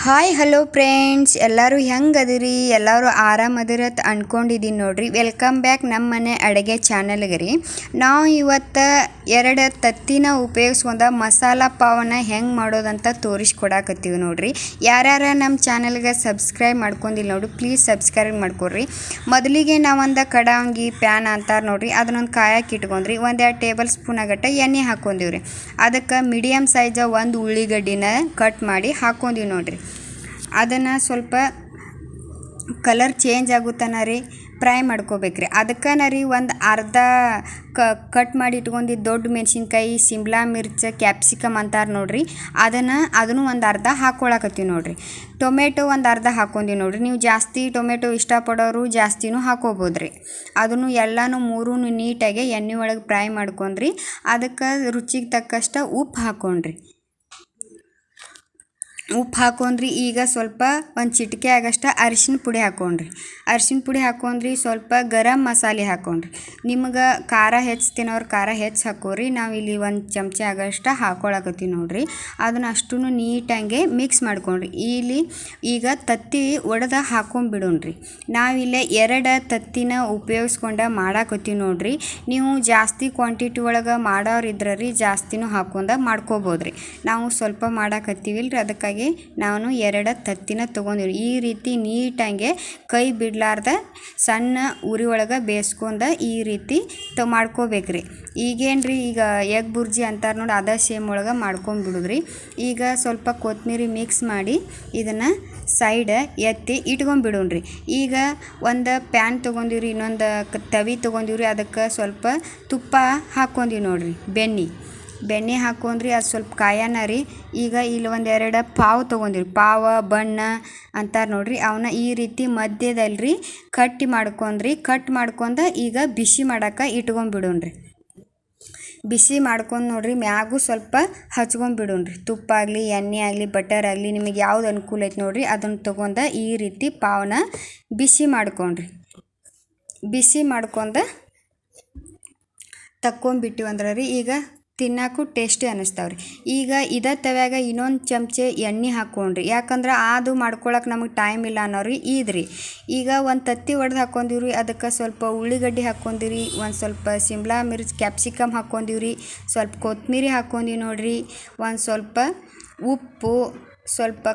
Hi hello friends, ಎಲ್ಲರೂ ಹೆಂಗೆ ಅದಿರಿ? ಎಲ್ಲರೂ ಆರಾಮದಿರತ್ ಅಂದ್ಕೊಂಡಿದ್ದೀನಿ ನೋಡ್ರಿ. ವೆಲ್ಕಮ್ ಬ್ಯಾಕ್ ನಮ್ಮ ಮನೆ ಅಡುಗೆ ಚಾನಲ್ಗೆ ರೀ. ನಾವು ಇವತ್ತು 2 ತತ್ತಿನ ಉಪಯೋಗಿಸ್ಕೊಂಡ ಮಸಾಲ ಪಾವನ್ನ ಹೆಂಗೆ ಮಾಡೋದಂತ ತೋರಿಸ್ಕೊಡಕತ್ತೀವಿ ನೋಡ್ರಿ. ಯಾರ್ಯಾರ ನಮ್ಮ ಚಾನಲ್ಗೆ ಸಬ್ಸ್ಕ್ರೈಬ್ ಮಾಡ್ಕೊಂಡಿಲ್ಲ ನೋಡ್ರಿ, ಪ್ಲೀಸ್ ಸಬ್ಸ್ಕ್ರೈಬ್ ಮಾಡ್ಕೊಡ್ರಿ. ಮೊದಲಿಗೆ ನಾವೊಂದು ಕಡಾಂಗಿ ಪ್ಯಾನ್ ಅಂತಾರೆ ನೋಡ್ರಿ, ಅದನ್ನೊಂದು ಕಾಯಕ್ಕೆ ಇಟ್ಕೊಂಡ್ರಿ. 1-2 ಟೇಬಲ್ ಸ್ಪೂನ್ ಆಗಟ್ಟ ಎಣ್ಣೆ ಹಾಕ್ಕೊಂಡಿವ್ರಿ. ಅದಕ್ಕೆ ಮೀಡಿಯಮ್ ಸೈಜ್ ಒಂದು ಉಳ್ಳಿಗಡ್ಡಿನ ಕಟ್ ಮಾಡಿ ಹಾಕ್ಕೊಂಡಿವಿ ನೋಡ್ರಿ. ಅದನ್ನು ಸ್ವಲ್ಪ ಕಲರ್ ಚೇಂಜ್ ಆಗುತ್ತಾನ ರೀ ಫ್ರೈ ಮಾಡ್ಕೋಬೇಕ್ರಿ. ಅದಕ್ಕೆ ರೀ ಒಂದು ಅರ್ಧ ಕಟ್ ಮಾಡಿ ಇಟ್ಕೊಂಡಿದ್ದು ದೊಡ್ಡ ಮೆಣಸಿನ್ಕಾಯಿ, ಸಿಮ್ಲಾ ಮಿರ್ಚ್, ಕ್ಯಾಪ್ಸಿಕಮ್ ಅಂತಾರೆ ನೋಡ್ರಿ, ಅದನ್ನು ಒಂದು ಅರ್ಧ ಹಾಕ್ಕೊಳಕತ್ತೀವಿ ನೋಡ್ರಿ. ಟೊಮೆಟೊ ಒಂದು ಅರ್ಧ ಹಾಕ್ಕೊಂಡಿ ನೋಡ್ರಿ. ನೀವು ಜಾಸ್ತಿ ಟೊಮೆಟೊ ಇಷ್ಟಪಡೋರು ಜಾಸ್ತಿನೂ ಹಾಕೋಬೋದ್ರಿ. ಅದನ್ನು ಎಲ್ಲನೂ ಮೂರೂ ನೀಟಾಗಿ ಎಣ್ಣೆ ಒಳಗೆ ಫ್ರೈ ಮಾಡ್ಕೊಂಡ್ರಿ. ಅದಕ್ಕೆ ರುಚಿಗೆ ತಕ್ಕಷ್ಟು ಉಪ್ಪು ಹಾಕ್ಕೊಂಡ್ರಿ. ಉಪ್ಪು ಹಾಕ್ಕೊಂಡ್ರಿ. ಈಗ ಸ್ವಲ್ಪ ಒಂದು ಚಿಟಿಕೆ ಆಗಷ್ಟು ಅರಿಶಿನ ಪುಡಿ ಹಾಕ್ಕೊಂಡ್ರಿ. ಅರಿಶಿನ ಪುಡಿ ಹಾಕ್ಕೊಂಡ್ರಿ. ಸ್ವಲ್ಪ ಗರಂ ಮಸಾಲೆ ಹಾಕ್ಕೊಂಡ್ರಿ. ನಿಮ್ಗೆ ಖಾರ ಹೆಚ್ಚು ತಿನ್ನೋರು ಖಾರ ಹೆಚ್ಚು ಹಾಕೋರಿ. ನಾವಿಲ್ಲಿ 1 ಚಮಚ ಆಗಷ್ಟು ಹಾಕ್ಕೊಳಕತ್ತೀವಿ ನೋಡ್ರಿ. ಅದನ್ನು ಅಷ್ಟೂ ನೀಟಾಗೆ ಮಿಕ್ಸ್ ಮಾಡ್ಕೊಂಡ್ರಿ. ಈಗ ತತ್ತಿ ಒಡೆದ ಹಾಕ್ಕೊಂಬಿಡೋಣ್ರಿ. ನಾವಿಲ್ಲೇ 2 ತತ್ತಿನ ಉಪಯೋಗಿಸ್ಕೊಂಡು ಮಾಡಾಕತ್ತೀವಿ ನೋಡ್ರಿ. ನೀವು ಜಾಸ್ತಿ ಕ್ವಾಂಟಿಟಿ ಒಳಗೆ ಮಾಡೋರಿದ್ರೆ ರೀ ಜಾಸ್ತಿನೂ ಹಾಕ್ಕೊಂಡು ಮಾಡ್ಕೋಬೋದ್ರಿ. ನಾವು ಸ್ವಲ್ಪ ಮಾಡಾಕತ್ತೀವಿಲ್ರಿ, ಅದಕ್ಕಾಗಿ ನಾನು 2 ತತ್ತಿನ ತೊಗೊಂಡಿವ್ರಿ. ಈ ರೀತಿ ನೀಟಾಗೆ ಕೈ ಬಿಡ್ಲಾರ್ದ ಸಣ್ಣ ಉರಿ ಒಳಗೆ ಬೇಯಿಸ್ಕೊಂಡು ಈ ರೀತಿ ಮಾಡ್ಕೋಬೇಕ್ರಿ. ಈಗೇನ್ರಿ, ಈಗ ಎಗ್ ಬುರ್ಜಿ ಅಂತಾರೆ ನೋಡಿ, ಅದೇ ಸೇಮ್ ಒಳಗೆ ಮಾಡ್ಕೊಂಬಿಡುದ್ರಿ. ಈಗ ಸ್ವಲ್ಪ ಕೊತ್ತಂಬರಿ ಮಿಕ್ಸ್ ಮಾಡಿ ಇದನ್ನು ಸೈಡ್ ಎತ್ತಿ ಇಟ್ಕೊಂಬಿಡೋಣ್ರಿ. ಈಗ ಒಂದು ಪ್ಯಾನ್ ತೊಗೊಂಡಿವ್ರಿ, ಇನ್ನೊಂದು ತವಿ ತೊಗೊಂಡಿವ್ರಿ. ಅದಕ್ಕೆ ಸ್ವಲ್ಪ ತುಪ್ಪ ಹಾಕ್ಕೊಂಡ್ವಿ ನೋಡ್ರಿ. ಬೆಣ್ಣೆ ಹಾಕ್ಕೊಂಡ್ರಿ. ಅದು ಸ್ವಲ್ಪ ಕಾಯನ ರೀ. ಈಗ ಇಲ್ಲಿ 1-2 ಪಾವು ತೊಗೊಂಡಿವ್ರಿ. ಪಾವ ಬಣ್ಣ ಅಂತಾರೆ ನೋಡ್ರಿ, ಅವನ್ನ ಈ ರೀತಿ ಮಧ್ಯದಲ್ಲಿ ಕಟ್ ಮಾಡ್ಕೊಂಡು ಈಗ ಬಿಸಿ ಮಾಡೋಕೆ ಇಟ್ಕೊಂಬಿಡೋಣ್ರಿ. ಬಿಸಿ ಮಾಡ್ಕೊಂಡು ನೋಡ್ರಿ, ಮ್ಯಾಗೂ ಸ್ವಲ್ಪ ಹಚ್ಕೊಂಬಿಡೋಣ್ರಿ. ತುಪ್ಪ ಆಗಲಿ, ಎಣ್ಣೆ ಆಗಲಿ, ಬಟರ್ ಆಗಲಿ, ನಿಮಗೆ ಯಾವ್ದು ಅನುಕೂಲ ಐತೆ ನೋಡ್ರಿ ಅದನ್ನು ತೊಗೊಂಡು ಈ ರೀತಿ ಪಾವನ್ನ ಬಿಸಿ ಮಾಡ್ಕೊಂಡ್ರಿ. ಬಿಸಿ ಮಾಡ್ಕೊಂಡು ತಕ್ಕೊಂಬಿಟ್ಟಿವಂದ್ರೆ ರೀ ಈಗ ತಿನ್ನೋಕ್ಕೂ ಟೇಸ್ಟಿ ಅನ್ನಿಸ್ತಾವ್ರಿ. ಈಗ ಇದೇ ತವ್ಯಾಗ ಇನ್ನೊಂದು ಚಮಚ ಎಣ್ಣೆ ಹಾಕ್ಕೊಂಡ್ರಿ. ಯಾಕಂದ್ರೆ ಅದು ಮಾಡ್ಕೊಳಕ್ಕೆ ನಮಗೆ ಟೈಮ್ ಇಲ್ಲ ಅನ್ನೋರಿ ಇದ್ರಿ. ಈಗ ಒಂದು ತತ್ತಿ ಒಡೆದು ಹಾಕ್ಕೊಂಡಿವ್ರಿ. ಅದಕ್ಕೆ ಸ್ವಲ್ಪ ಉಳ್ಳಿಗಡ್ಡಿ ಹಾಕ್ಕೊಂಡಿರಿ, ಒಂದು ಸ್ವಲ್ಪ ಸಿಮ್ಲಾ ಮಿರ್ಚ್, ಕ್ಯಾಪ್ಸಿಕಮ್ ಹಾಕ್ಕೊಂಡಿವ್ರಿ, ಸ್ವಲ್ಪ ಕೊತ್ತಂಬರಿ ಹಾಕ್ಕೊಂಡಿ ನೋಡ್ರಿ, ಒಂದು ಸ್ವಲ್ಪ ಉಪ್ಪು, ಸ್ವಲ್ಪ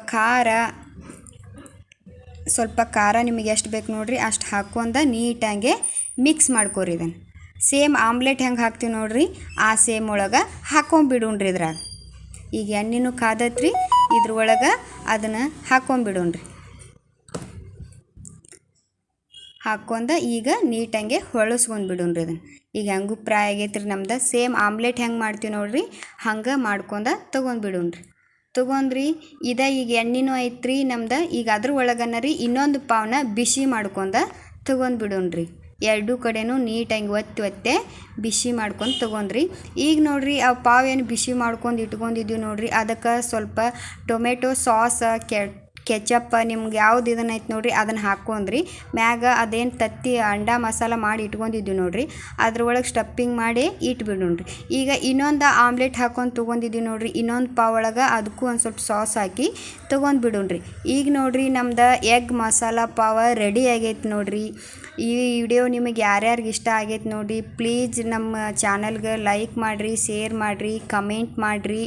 ಖಾರ ನಿಮಗೆ ಎಷ್ಟು ಬೇಕು ನೋಡ್ರಿ ಅಷ್ಟು ಹಾಕ್ಕೊಂಡು ನೀಟಾಗೆ ಮಿಕ್ಸ್ ಮಾಡ್ಕೊರಿ. ಇದನ್ನು ಸೇಮ್ ಆಮ್ಲೆಟ್ ಹೆಂಗೆ ಹಾಕ್ತೀವಿ ನೋಡ್ರಿ ಆ ಸೇಮ್ ಒಳಗೆ ಹಾಕ್ಕೊಂಬಿಡೋಣ್ರಿ. ಇದ್ರಾಗ ಈಗ ಎಣ್ಣೆನೂ ಕಾದತ್ರಿ, ಇದ್ರೊಳಗೆ ಅದನ್ನು ಹಾಕ್ಕೊಂಬಿಡೋಣ್ರಿ. ಹಾಕ್ಕೊಂಡು ಈಗ ನೀಟಾಗೆ ಹೊಳಸ್ಕೊಂಡ್ಬಿಡೋಣ್ರಿ. ಅದನ್ನು ಈಗ ಹೆಂಗೂ ಫ್ರೈ ಆಗೈತ್ರಿ ನಮ್ದು. ಸೇಮ್ ಆಮ್ಲೆಟ್ ಹೆಂಗೆ ಮಾಡ್ತೀವಿ ನೋಡ್ರಿ ಹಂಗೆ ಮಾಡ್ಕೊಂಡು ತೊಗೊಂಡ್ರಿ. ಈಗ ಎಣ್ಣೆನೂ ಐತ್ರಿ ನಮ್ದು. ಈಗ ಅದ್ರ ಒಳಗನ ರೀ ಇನ್ನೊಂದು ಪಾವನ್ನ ಬಿಸಿ ಮಾಡ್ಕೊಂಡು ತೊಗೊಂಡ್ಬಿಡೋಣ್ರಿ. 2 ಕಡೆನೂ ನೀಟಾಗಿ ಒತ್ತೆ ಬಿಸಿ ಮಾಡ್ಕೊಂಡು ತೊಗೊಂಡ್ರಿ. ಈಗ ನೋಡ್ರಿ ಆ ಪಾವ್ ಏನು ಬಿಸಿ ಮಾಡ್ಕೊಂಡು ಇಟ್ಕೊಂಡಿದ್ದೀವಿ ನೋಡ್ರಿ, ಅದಕ್ಕೆ ಸ್ವಲ್ಪ ಟೊಮೆಟೊ ಸಾಸ್, ಕೆಚಪ್ ನಿಮ್ಗೆ ಯಾವ್ದು ಇದನ್ನ ಐತೆ ನೋಡ್ರಿ ಅದನ್ನು ಹಾಕ್ಕೊಂಡ್ರಿ. ಮ್ಯಾಗ ಅದೇನು ತತ್ತಿ ಅಂಡ ಮಸಾಲ ಮಾಡಿ ಇಟ್ಕೊಂಡಿದ್ದೀವಿ ನೋಡ್ರಿ ಅದ್ರೊಳಗೆ ಸ್ಟಫಿಂಗ್ ಮಾಡಿ ಇಟ್ಬಿಡೋಣ್ರಿ. ಈಗ ಇನ್ನೊಂದು ಆಮ್ಲೆಟ್ ಹಾಕ್ಕೊಂಡು ತೊಗೊಂಡಿದ್ದೀವಿ ನೋಡ್ರಿ. ಇನ್ನೊಂದು ಪಾವ್ ಒಳಗೆ ಅದಕ್ಕೂ ಒಂದು ಸ್ವಲ್ಪ ಸಾಸ್ ಹಾಕಿ ತೊಗೊಂಡ್ಬಿಡೋಣ್ರಿ. ಈಗ ನೋಡ್ರಿ ನಮ್ದು ಎಗ್ ಮಸಾಲ ಪಾವ ರೆಡಿ ಆಗೈತೆ ನೋಡ್ರಿ. ಈ ವಿಡಿಯೋ ನಿಮಗೆ ಯಾರ್ಯಾರಿಗೆ ಇಷ್ಟ ಆಗೈತೆ ನೋಡಿರಿ, ಪ್ಲೀಸ್ ನಮ್ಮ ಚಾನಲ್ಗೆ ಲೈಕ್ ಮಾಡಿರಿ, ಶೇರ್ ಮಾಡಿರಿ, ಕಮೆಂಟ್ ಮಾಡಿರಿ.